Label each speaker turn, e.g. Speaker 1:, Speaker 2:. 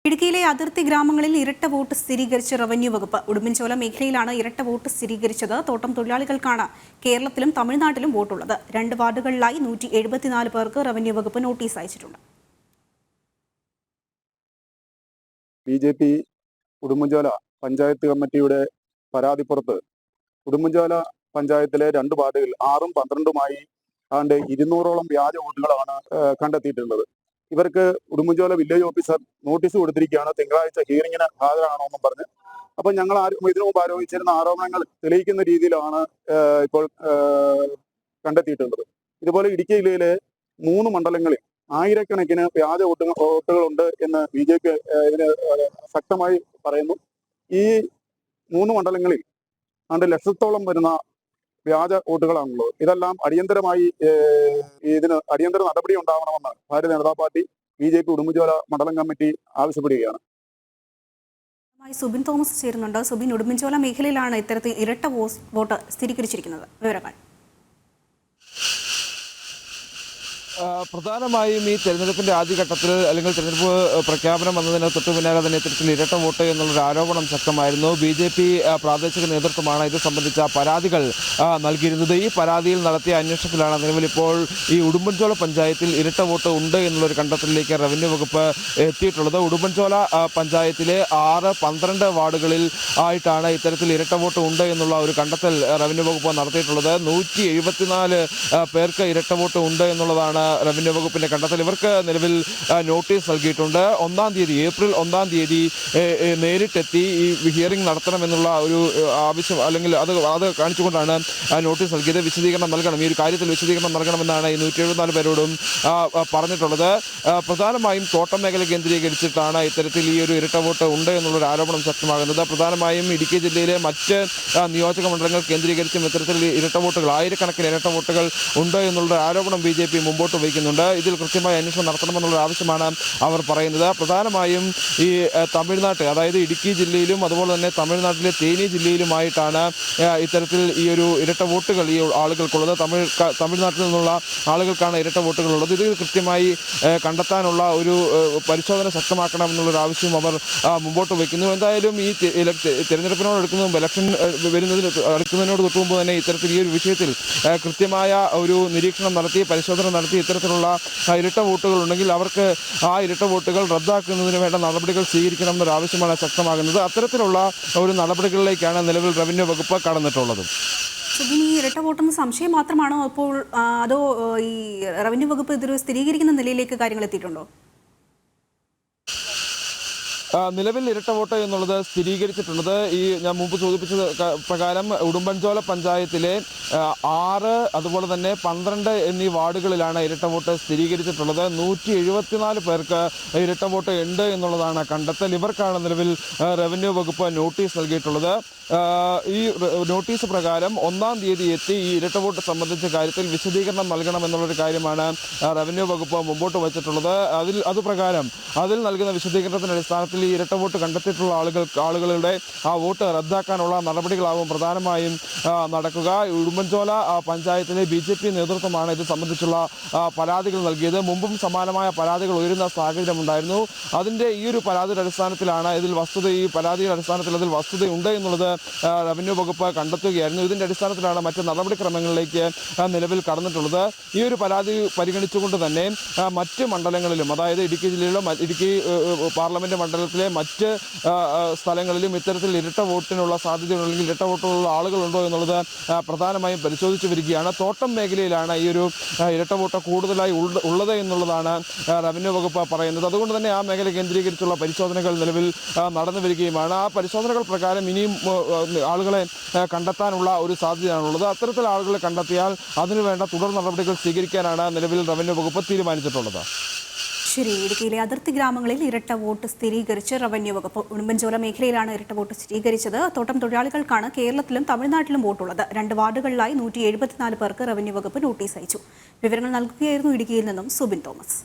Speaker 1: ഇടുക്കിയിലെ അതിർത്തി ഗ്രാമങ്ങളിൽ ഇരട്ട വോട്ട് സ്ഥിരീകരിച്ച റവന്യൂ വകുപ്പ്. ഉടുമ്പൻചോല മേഖലയിലാണ് ഇരട്ട വോട്ട് സ്ഥിരീകരിച്ചത്. തോട്ടം തൊഴിലാളികൾക്കാണ് കേരളത്തിലും തമിഴ്നാട്ടിലും വോട്ടുള്ളത്. 2 വാർഡുകളിലായി 174 പേർക്ക് റവന്യൂ വകുപ്പ് നോട്ടീസ് അയച്ചിട്ടുണ്ട്.
Speaker 2: ബിജെപി ഉടുമ്പൻചോല പഞ്ചായത്ത് കമ്മിറ്റിയുടെ പരാതിപ്പുറത്ത് ഉടുമ്പൻചോല പഞ്ചായത്തിലെ 2 വാർഡുകൾ 6ഉം 12ഉമായി 200ഓളം വ്യാജ വോട്ടുകളാണ് കണ്ടെത്തിയിട്ടുള്ളത്. ഇവർക്ക് ഉടുമ്പൻചോല വില്ലേജ് ഓഫീസർ നോട്ടീസ് കൊടുത്തിരിക്കുകയാണ്. തിങ്കളാഴ്ച ഹിയറിങ്ങിന് ഹാജരാകണമെന്നും പറഞ്ഞ്. അപ്പൊ ഞങ്ങൾ ഇതിനു മുമ്പ് ആരോപിച്ചിരുന്ന ആരോപണങ്ങൾ തെളിയിക്കുന്ന രീതിയിലാണ് ഇപ്പോൾ കണ്ടെത്തിയിട്ടുള്ളത്. ഇതുപോലെ ഇടുക്കി ജില്ലയിലെ 3 മണ്ഡലങ്ങളിൽ ആയിരക്കണക്കിന് വ്യാജ വോട്ടുകളുണ്ട് എന്ന് BJP ഇതിന് ശക്തമായി പറയുന്നു. ഈ 3 മണ്ഡലങ്ങളിൽ 2 ലക്ഷത്തോളം വരുന്ന വ്യാജ വോട്ടുകളാണുള്ളത്. ഇതെല്ലാം അടിയന്തരമായി ഇതിന് അടിയന്തര നടപടി ഉണ്ടാവണമെന്ന് ഭാരതീയ ജനതാ പാർട്ടി BJP ഉടുമ്പൻചോല മണ്ഡലം കമ്മിറ്റി ആവശ്യപ്പെടുകയാണ്.
Speaker 1: സുബിൻ തോമസ് ചേരുന്നുണ്ട്. സുബിൻ, ഉടുമ്പൻചോല മേഖലയിലാണ് ഇത്തരത്തിൽ ഇരട്ട വോട്ട് സ്ഥിരീകരിച്ചിരിക്കുന്നത്. വിവരങ്ങൾ.
Speaker 3: പ്രധാനമായും ഈ തെരഞ്ഞെടുപ്പിന്റെ ആദ്യഘട്ടത്തിൽ അല്ലെങ്കിൽ തെരഞ്ഞെടുപ്പ് പ്രഖ്യാപനം വന്നതിന് തൊട്ടു പിന്നാലെ തന്നെ ഇത്തരത്തിൽ ഇരട്ട വോട്ട് എന്നുള്ളൊരു ആരോപണം ശക്തമായിരുന്നു. BJP പ്രാദേശിക നേതൃത്വമാണ് ഇത് സംബന്ധിച്ച പരാതികൾ നൽകിയിരുന്നത്. ഈ പരാതിയിൽ നടത്തിയ അന്വേഷണത്തിലാണ് നിലവിലിപ്പോൾ ഈ ഉടുമ്പൻചോല പഞ്ചായത്തിൽ ഇരട്ട വോട്ട് ഉണ്ട് എന്നുള്ളൊരു കണ്ടെത്തലിലേക്ക് റവന്യൂ വകുപ്പ് എത്തിയിട്ടുള്ളത്. ഉടുമ്പൻചോല പഞ്ചായത്തിലെ 6, 12 വാർഡുകളിൽ ആയിട്ടാണ് ഇത്തരത്തിൽ ഇരട്ട വോട്ട് ഉണ്ട് എന്നുള്ള ഒരു കണ്ടെത്തൽ റവന്യൂ വകുപ്പ് നടത്തിയിട്ടുള്ളത്. 174 പേർക്ക് ഇരട്ട വോട്ട് ഉണ്ട് എന്നുള്ളതാണ് റവന്യൂ വകുപ്പിന്റെ കണ്ടെത്തൽ. ഇവർക്ക് നിലവിൽ നോട്ടീസ് നൽകിയിട്ടുണ്ട്. ഏപ്രിൽ 1-ാം തീയതി നേരിട്ടെത്തി ഈ ഹിയറിംഗ് നടത്തണമെന്നുള്ള ഒരു ആവശ്യം അല്ലെങ്കിൽ അത് കാണിച്ചുകൊണ്ടാണ് നോട്ടീസ് നൽകിയത്. വിശദീകരണം നൽകണം, ഈ ഒരു കാര്യത്തിൽ വിശദീകരണം നൽകണമെന്നാണ് ഈ 174 പേരോടും പറഞ്ഞിട്ടുള്ളത്. പ്രധാനമായും തോട്ടം മേഖല കേന്ദ്രീകരിച്ചിട്ടാണ് ഇത്തരത്തിൽ ഈ ഒരു ഇരട്ട വോട്ട് ഉണ്ട് എന്നുള്ളൊരു ആരോപണം ശക്തമാകുന്നത്. പ്രധാനമായും ഇടുക്കി ജില്ലയിലെ മറ്റ് നിയോജക മണ്ഡലങ്ങൾ കേന്ദ്രീകരിച്ചും ഇത്തരത്തിൽ ഇരട്ട വോട്ടുകൾ, ആയിരക്കണക്കിന് ഇരട്ട വോട്ടുകൾ ഉണ്ട് എന്നുള്ള ആരോപണം BJP മുമ്പോട്ട് വയ്ക്കുന്നുണ്ട്. ഇതിൽ കൃത്യമായ അന്വേഷണം നടത്തണമെന്നുള്ള ആവശ്യമാണ് അവർ പറയുന്നത്. പ്രധാനമായും ഈ തമിഴ്നാട്ട്, അതായത് ഇടുക്കി ജില്ലയിലും അതുപോലെ തന്നെ തമിഴ്നാട്ടിലെ തേനി ജില്ലയിലുമായിട്ടാണ് ഇത്തരത്തിൽ ഈ ഒരു ഇരട്ട വോട്ടുകൾ ഈ ആളുകൾക്കുള്ളത്. തമിഴ്നാട്ടിൽ നിന്നുള്ള ആളുകൾക്കാണ് ഇരട്ട വോട്ടുകളുള്ളത്. ഇത് കൃത്യമായി കണ്ടെത്താനുള്ള ഒരു പരിശോധന ശക്തമാക്കണമെന്നുള്ളൊരു ആവശ്യം അവർ മുമ്പോട്ട് വയ്ക്കുന്നു. എന്തായാലും ഈ തെരഞ്ഞെടുപ്പിനോട് എടുക്കുന്നതും ഇലക്ഷൻ അടുക്കുന്നതിനോട് തൊട്ട് മുമ്പ് തന്നെ ഇത്തരത്തിൽ ഈ ഒരു വിഷയത്തിൽ കൃത്യമായ ഒരു നിരീക്ഷണം നടത്തി പരിശോധന നടത്തി ഇത്തരത്തിലുള്ള ഇരട്ട വോട്ടുകൾ ഉണ്ടെങ്കിൽ അവർക്ക് ആ ഇരട്ട വോട്ടുകൾ റദ്ദാക്കുന്നതിന് വേണ്ട നടപടികൾ സ്വീകരിക്കണം എന്നൊരു ആവശ്യമാണ് ശക്തമാകുന്നത്. അത്തരത്തിലുള്ള ഒരു നടപടികളിലേക്കാണ് നിലവിൽ റവന്യൂ വകുപ്പ് കടന്നിട്ടുള്ളത്.
Speaker 1: സുബിൻ, ഈ ഇരട്ട വോട്ടെന്ന് സംശയം മാത്രമാണോ അപ്പോൾ, അതോ ഈ റവന്യൂ വകുപ്പ് ഇതൊരു സ്ഥിരീകരിക്കുന്ന നിലയിലേക്ക് കാര്യങ്ങൾ എത്തിയിട്ടുണ്ടോ?
Speaker 3: നിലവിൽ ഇരട്ട വോട്ട് എന്നുള്ളത് സ്ഥിരീകരിച്ചിട്ടുള്ളത് ഈ ഞാൻ മുമ്പ് സൂചിപ്പിച്ചത് പ്രകാരം ഉടുമ്പൻചോല പഞ്ചായത്തിലെ 6, അതുപോലെ തന്നെ 12 എന്നീ വാർഡുകളിലാണ് ഇരട്ട വോട്ട് സ്ഥിരീകരിച്ചിട്ടുള്ളത്. 174 പേർക്ക് ഇരട്ട വോട്ട് ഉണ്ട് എന്നുള്ളതാണ് കണ്ടെത്തൽ. ഇവർക്കാണ് നിലവിൽ റവന്യൂ വകുപ്പ് നോട്ടീസ് നൽകിയിട്ടുള്ളത്. ഈ നോട്ടീസ് പ്രകാരം 1-ാം തീയതി എത്തി ഈ ഇരട്ട വോട്ട് സംബന്ധിച്ച കാര്യത്തിൽ വിശദീകരണം നൽകണമെന്നുള്ളൊരു കാര്യമാണ് റവന്യൂ വകുപ്പ് മുമ്പോട്ട് വച്ചിട്ടുള്ളത്. അതുപ്രകാരം അതിൽ നൽകുന്ന വിശദീകരണത്തിന്റെ അടിസ്ഥാനത്തിൽ ഈ ഇരട്ട വോട്ട് കണ്ടെത്തിയിട്ടുള്ള ആളുകളുടെ ആ വോട്ട് റദ്ദാക്കാനുള്ള നടപടികളാവും പ്രധാനമായും നടക്കുക. ഉടുമ്പൻചോല പഞ്ചായത്തിലെ BJP നേതൃത്വമാണ് ഇത് സംബന്ധിച്ചുള്ള പരാതികൾ നൽകിയത്. മുമ്പും സമാനമായ പരാതികൾ ഉയരുന്ന സാഹചര്യമുണ്ടായിരുന്നു. അതിൻ്റെ ഈ ഒരു പരാതിയുടെ അടിസ്ഥാനത്തിലാണ് ഈ പരാതിയുടെ അടിസ്ഥാനത്തിൽ അതിൽ വസ്തുതയുണ്ട് എന്നുള്ളത് റവന്യൂ വകുപ്പ് കണ്ടെത്തുകയായിരുന്നു. ഇതിൻ്റെ അടിസ്ഥാനത്തിലാണ് മറ്റ് നടപടിക്രമങ്ങളിലേക്ക് നിലവിൽ കടന്നിട്ടുള്ളത്. ഈ ഒരു പരാതി പരിഗണിച്ചുകൊണ്ട് തന്നെ മറ്റ് മണ്ഡലങ്ങളിലും, അതായത് ഇടുക്കി ജില്ലയിലും ഇടുക്കി പാർലമെന്റ് മണ്ഡലത്തിലെ മറ്റ് സ്ഥലങ്ങളിലും ഇത്തരത്തിൽ ഇരട്ട വോട്ടിനുള്ള സാധ്യതയുണ്ടെങ്കിൽ ഇരട്ട വോട്ടുള്ള ആളുകളുണ്ടോ എന്നുള്ളത് പ്രധാനമായും പരിശോധിച്ചു വരികയാണ്. തോട്ടം മേഖലയിലാണ് ഈ ഒരു ഇരട്ട വോട്ട് കൂടുതലായി ഉള്ളത് എന്നുള്ളതാണ് റവന്യൂ വകുപ്പ് പറയുന്നത്. അതുകൊണ്ട് തന്നെ ആ മേഖല കേന്ദ്രീകരിച്ചുള്ള പരിശോധനകൾ നിലവിൽ നടന്നു വരികയുമാണ്. ആ പരിശോധനകൾ പ്രകാരം ഇനിയും ആളുകളെ കണ്ടെത്താനുള്ള ഒരു സാധ്യതയാണുള്ളത്. അത്തരത്തിൽ ആളുകളെ കണ്ടെത്തിയാൽ അതിനുവേണ്ട തുടർ നടപടികൾ സ്വീകരിക്കാനാണ് നിലവിൽ റവന്യൂ വകുപ്പ് തീരുമാനിച്ചിട്ടുള്ളത്.
Speaker 1: ശരി, ഇടുക്കിയിലെ അതിർത്തി ഗ്രാമങ്ങളിൽ ഇരട്ട വോട്ട് സ്ഥിരീകരിച്ച് റവന്യൂ വകുപ്പ്. ഉടുമ്പൻചോല മേഖലയിലാണ് ഇരട്ട വോട്ട് സ്ഥിരീകരിച്ചത്. തോട്ടം തൊഴിലാളികൾക്കാണ് കേരളത്തിലും തമിഴ്നാട്ടിലും വോട്ടുള്ളത്. 2 വാർഡുകളിലായി 174 പേർക്ക് റവന്യൂ വകുപ്പ് നോട്ടീസ് അയച്ചു. വിവരങ്ങൾ നൽകുകയായിരുന്നു ഇടുക്കിയിൽ നിന്നും സുബിൻ തോമസ്.